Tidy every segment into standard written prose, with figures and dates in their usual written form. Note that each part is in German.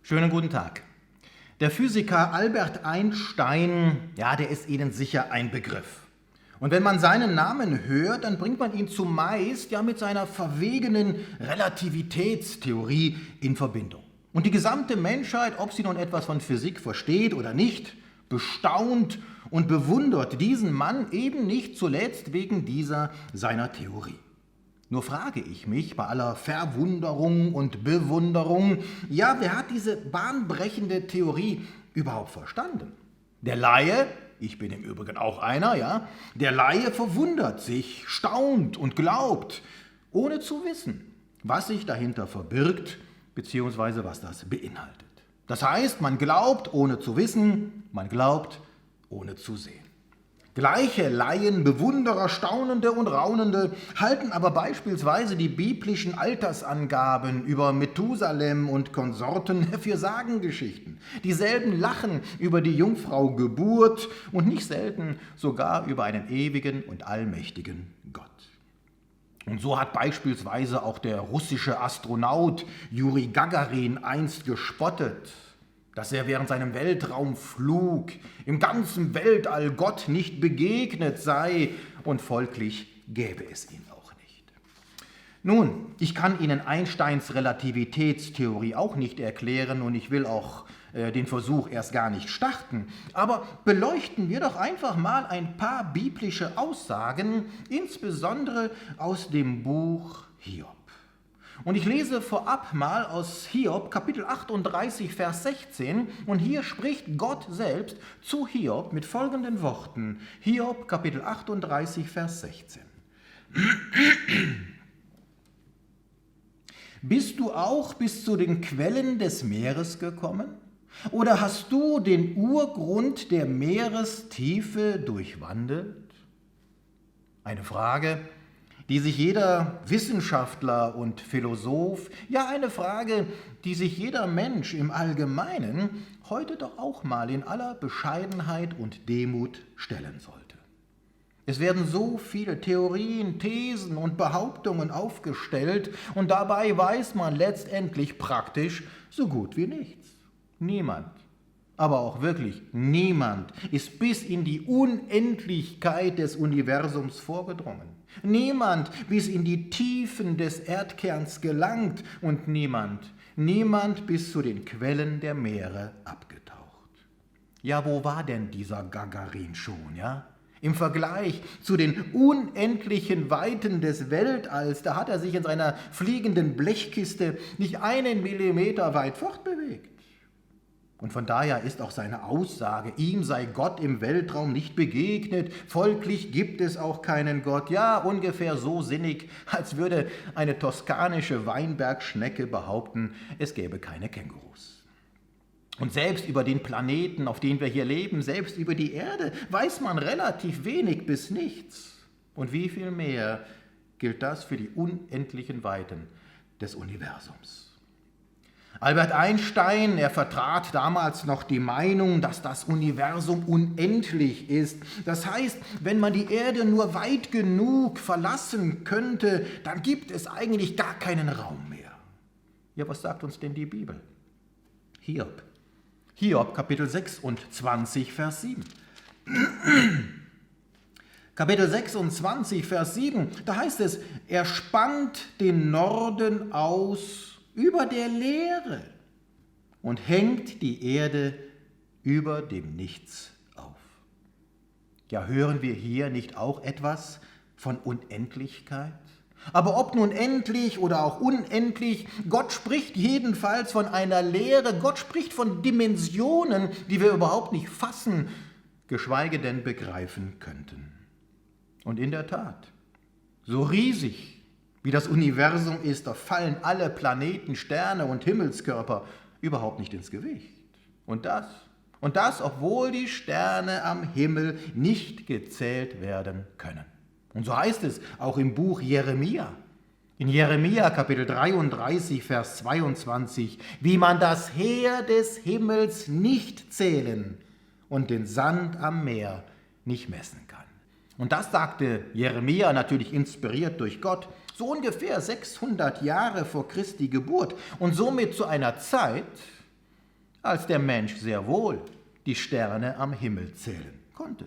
Schönen guten Tag. Der Physiker Albert Einstein, ja, der ist Ihnen sicher ein Begriff. Und wenn man seinen Namen hört, dann bringt man ihn zumeist ja mit seiner verwegenen Relativitätstheorie in Verbindung. Und die gesamte Menschheit, ob sie nun etwas von Physik versteht oder nicht, bestaunt und bewundert diesen Mann eben nicht zuletzt wegen dieser seiner Theorie. Nur frage ich mich bei aller Verwunderung und Bewunderung, ja, wer hat diese bahnbrechende Theorie überhaupt verstanden? Der Laie, ich bin im Übrigen auch einer, ja, der Laie verwundert sich, staunt und glaubt, ohne zu wissen, was sich dahinter verbirgt, beziehungsweise was das beinhaltet. Das heißt, man glaubt, ohne zu wissen, man glaubt, ohne zu sehen. Gleiche Laien, Bewunderer, Staunende und Raunende halten aber beispielsweise die biblischen Altersangaben über Methusalem und Konsorten für Sagengeschichten. Dieselben lachen über die Jungfrau Geburt und nicht selten sogar über einen ewigen und allmächtigen Gott. Und so hat beispielsweise auch der russische Astronaut Juri Gagarin einst gespottet, dass er während seinem Weltraumflug im ganzen Weltall Gott nicht begegnet sei und folglich gäbe es ihn auch nicht. Nun, ich kann Ihnen Einsteins Relativitätstheorie auch nicht erklären und ich will auch den Versuch erst gar nicht starten, aber beleuchten wir doch einfach mal ein paar biblische Aussagen, insbesondere aus dem Buch Hiob. Und ich lese vorab mal aus Hiob, Kapitel 38, Vers 16. Und hier spricht Gott selbst zu Hiob mit folgenden Worten. Hiob, Kapitel 38, Vers 16. Bist du auch bis zu den Quellen des Meeres gekommen? Oder hast du den Urgrund der Meerestiefe durchwandelt? Eine Frage, die sich jeder Wissenschaftler und Philosoph, ja eine Frage, die sich jeder Mensch im Allgemeinen heute doch auch mal in aller Bescheidenheit und Demut stellen sollte. Es werden so viele Theorien, Thesen und Behauptungen aufgestellt und dabei weiß man letztendlich praktisch so gut wie nichts. Niemand, aber auch wirklich niemand ist bis in die Unendlichkeit des Universums vorgedrungen. Niemand bis in die Tiefen des Erdkerns gelangt und niemand bis zu den Quellen der Meere abgetaucht. Ja, wo war denn dieser Gagarin schon, ja? Im Vergleich zu den unendlichen Weiten des Weltalls, da hat er sich in seiner fliegenden Blechkiste nicht einen Millimeter weit fortbewegt. Und von daher ist auch seine Aussage, ihm sei Gott im Weltraum nicht begegnet, folglich gibt es auch keinen Gott, ja, ungefähr so sinnig, als würde eine toskanische Weinbergschnecke behaupten, es gäbe keine Kängurus. Und selbst über den Planeten, auf dem wir hier leben, selbst über die Erde, weiß man relativ wenig bis nichts. Und wie viel mehr gilt das für die unendlichen Weiten des Universums. Albert Einstein, er vertrat damals noch die Meinung, dass das Universum unendlich ist. Das heißt, wenn man die Erde nur weit genug verlassen könnte, dann gibt es eigentlich gar keinen Raum mehr. Ja, was sagt uns denn die Bibel? Hiob. Hiob, Kapitel 26, Vers 7. Kapitel 26, Vers 7, da heißt es, er spannt den Norden aus über der Leere und hängt die Erde über dem Nichts auf. Ja, hören wir hier nicht auch etwas von Unendlichkeit? Aber ob nun endlich oder auch unendlich, Gott spricht jedenfalls von einer Leere, Gott spricht von Dimensionen, die wir überhaupt nicht fassen, geschweige denn begreifen könnten. Und in der Tat, so riesig wie das Universum ist, da fallen alle Planeten, Sterne und Himmelskörper überhaupt nicht ins Gewicht. Und das, obwohl die Sterne am Himmel nicht gezählt werden können. Und so heißt es auch im Buch Jeremia. In Jeremia Kapitel 33, Vers 22, wie man das Heer des Himmels nicht zählen und den Sand am Meer nicht messen kann. Und das sagte Jeremia, natürlich inspiriert durch Gott, so ungefähr 600 Jahre vor Christi Geburt und somit zu einer Zeit, als der Mensch sehr wohl die Sterne am Himmel zählen konnte.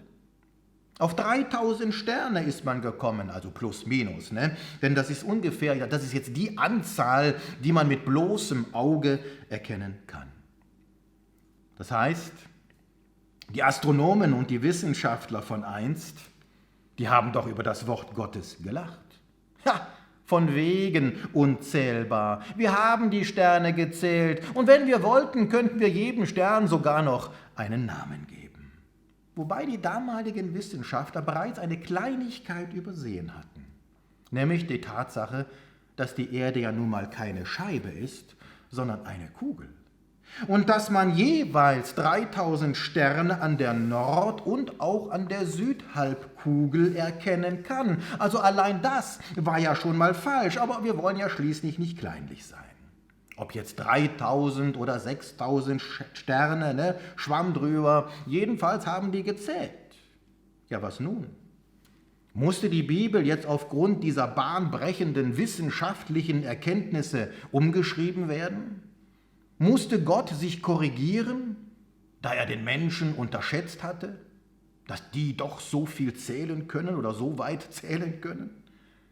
Auf 3000 Sterne ist man gekommen, also plus minus, ne? Denn das ist ungefähr, ja, das ist jetzt die Anzahl, die man mit bloßem Auge erkennen kann. Das heißt, die Astronomen und die Wissenschaftler von einst, die haben doch über das Wort Gottes gelacht. Ja, von wegen unzählbar. Wir haben die Sterne gezählt und wenn wir wollten, könnten wir jedem Stern sogar noch einen Namen geben. Wobei die damaligen Wissenschaftler bereits eine Kleinigkeit übersehen hatten, nämlich die Tatsache, dass die Erde ja nun mal keine Scheibe ist, sondern eine Kugel. Und dass man jeweils 3000 Sterne an der Nord- und auch an der Südhalbkugel erkennen kann. Also allein das war ja schon mal falsch, aber wir wollen ja schließlich nicht kleinlich sein. Ob jetzt 3000 oder 6000 Sterne, ne? Schwamm drüber, jedenfalls haben die gezählt. Ja, was nun? Musste die Bibel jetzt aufgrund dieser bahnbrechenden wissenschaftlichen Erkenntnisse umgeschrieben werden? Musste Gott sich korrigieren, da er den Menschen unterschätzt hatte, dass die doch so viel zählen können oder so weit zählen können?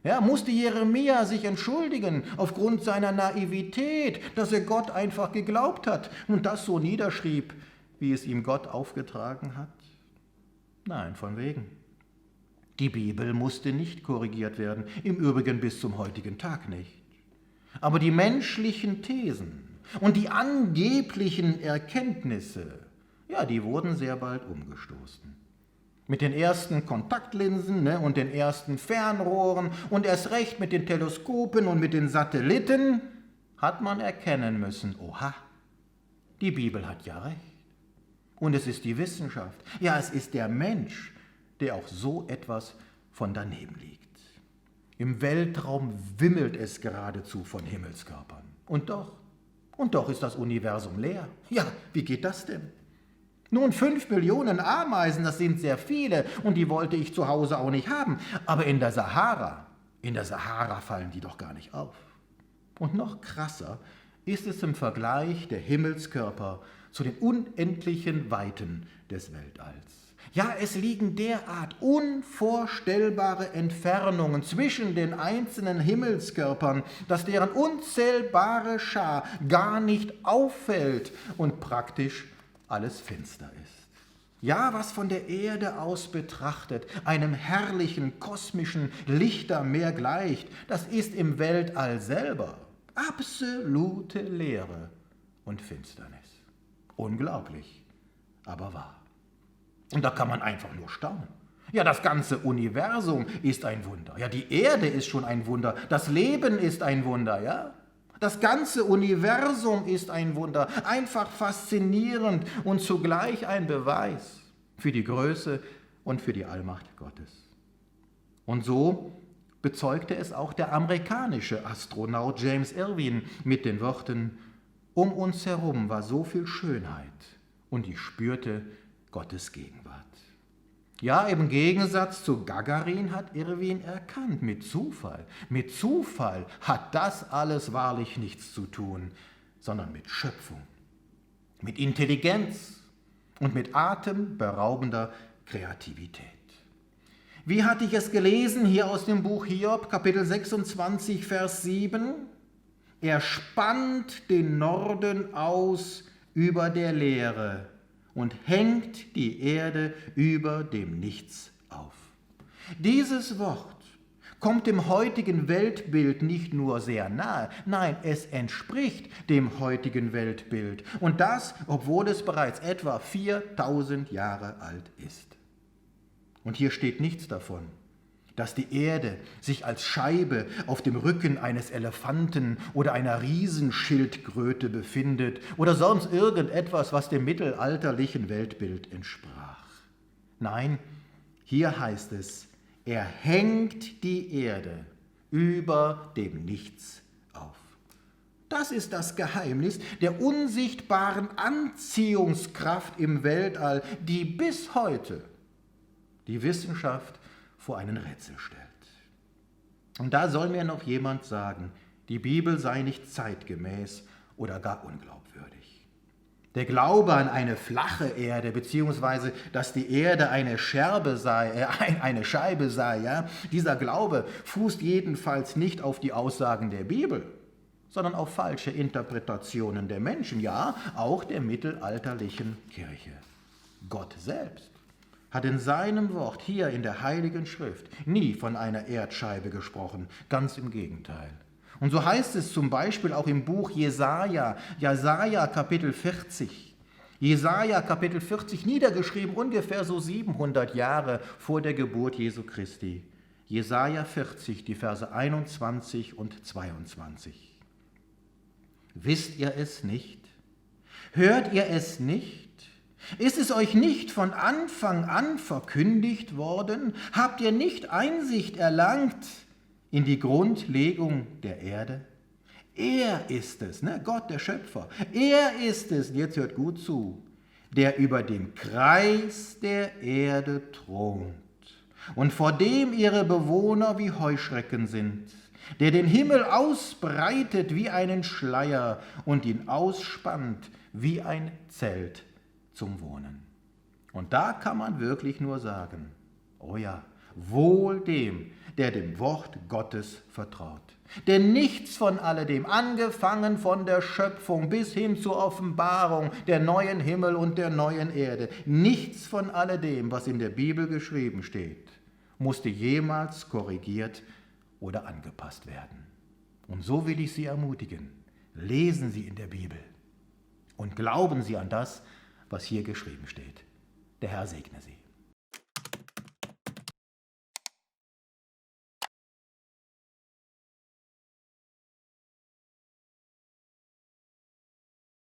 Ja, musste Jeremia sich entschuldigen aufgrund seiner Naivität, dass er Gott einfach geglaubt hat und das so niederschrieb, wie es ihm Gott aufgetragen hat? Nein, von wegen. Die Bibel musste nicht korrigiert werden, im Übrigen bis zum heutigen Tag nicht. Aber die menschlichen Thesen und die angeblichen Erkenntnisse, ja, die wurden sehr bald umgestoßen. Mit den ersten Kontaktlinsen, ne, und den ersten Fernrohren und erst recht mit den Teleskopen und mit den Satelliten hat man erkennen müssen, oha, die Bibel hat ja recht. Und es ist die Wissenschaft, ja, es ist der Mensch, der auch so etwas von daneben liegt. Im Weltraum wimmelt es geradezu von Himmelskörpern. Und doch ist das Universum leer. Ja, wie geht das denn? Nun, 5 Millionen Ameisen, das sind sehr viele und die wollte ich zu Hause auch nicht haben. Aber in der Sahara fallen die doch gar nicht auf. Und noch krasser ist es im Vergleich der Himmelskörper zu den unendlichen Weiten des Weltalls. Ja, es liegen derart unvorstellbare Entfernungen zwischen den einzelnen Himmelskörpern, dass deren unzählbare Schar gar nicht auffällt und praktisch alles finster ist. Ja, was von der Erde aus betrachtet einem herrlichen kosmischen Lichtermeer gleicht, das ist im Weltall selber absolute Leere und Finsternis. Unglaublich, aber wahr. Und da kann man einfach nur staunen. Ja, das ganze Universum ist ein Wunder. Ja, die Erde ist schon ein Wunder. Das Leben ist ein Wunder, ja. Das ganze Universum ist ein Wunder, einfach faszinierend und zugleich ein Beweis für die Größe und für die Allmacht Gottes. Und so bezeugte es auch der amerikanische Astronaut James Irwin mit den Worten: Um uns herum war so viel Schönheit und ich spürte Gottes Gegenwart. Ja, im Gegensatz zu Gagarin hat Irwin erkannt, mit Zufall hat das alles wahrlich nichts zu tun, sondern mit Schöpfung, mit Intelligenz und mit atemberaubender Kreativität. Wie hatte ich es gelesen hier aus dem Buch Hiob, Kapitel 26, Vers 7? Er spannt den Norden aus über der Leere und hängt die Erde über dem Nichts auf. Dieses Wort kommt dem heutigen Weltbild nicht nur sehr nahe, nein, es entspricht dem heutigen Weltbild. Und das, obwohl es bereits etwa 4000 Jahre alt ist. Und hier steht nichts davon, dass die Erde sich als Scheibe auf dem Rücken eines Elefanten oder einer Riesenschildkröte befindet oder sonst irgendetwas, was dem mittelalterlichen Weltbild entsprach. Nein, hier heißt es, er hängt die Erde über dem Nichts auf. Das ist das Geheimnis der unsichtbaren Anziehungskraft im Weltall, die bis heute die Wissenschaft vor einen Rätsel stellt. Und da soll mir noch jemand sagen, die Bibel sei nicht zeitgemäß oder gar unglaubwürdig. Der Glaube an eine flache Erde, beziehungsweise dass die Erde eine Scheibe sei, ja, dieser Glaube fußt jedenfalls nicht auf die Aussagen der Bibel, sondern auf falsche Interpretationen der Menschen, ja, auch der mittelalterlichen Kirche. Gott selbst hat in seinem Wort hier in der Heiligen Schrift nie von einer Erdscheibe gesprochen, ganz im Gegenteil. Und so heißt es zum Beispiel auch im Buch Jesaja Kapitel 40. Jesaja Kapitel 40, niedergeschrieben ungefähr so 700 Jahre vor der Geburt Jesu Christi. Jesaja 40, die Verse 21 und 22. Wisst ihr es nicht? Hört ihr es nicht? Ist es euch nicht von Anfang an verkündigt worden? Habt ihr nicht Einsicht erlangt in die Grundlegung der Erde? Er ist es, Gott der Schöpfer, er ist es, jetzt hört gut zu, der über den Kreis der Erde thront und vor dem ihre Bewohner wie Heuschrecken sind, der den Himmel ausbreitet wie einen Schleier und ihn ausspannt wie ein Zelt zum Wohnen. Und da kann man wirklich nur sagen, oh ja, wohl dem, der dem Wort Gottes vertraut. Denn nichts von alledem, angefangen von der Schöpfung bis hin zur Offenbarung der neuen Himmel und der neuen Erde, nichts von alledem, was in der Bibel geschrieben steht, musste jemals korrigiert oder angepasst werden. Und so will ich Sie ermutigen, lesen Sie in der Bibel und glauben Sie an das, was hier geschrieben steht. Der Herr segne Sie.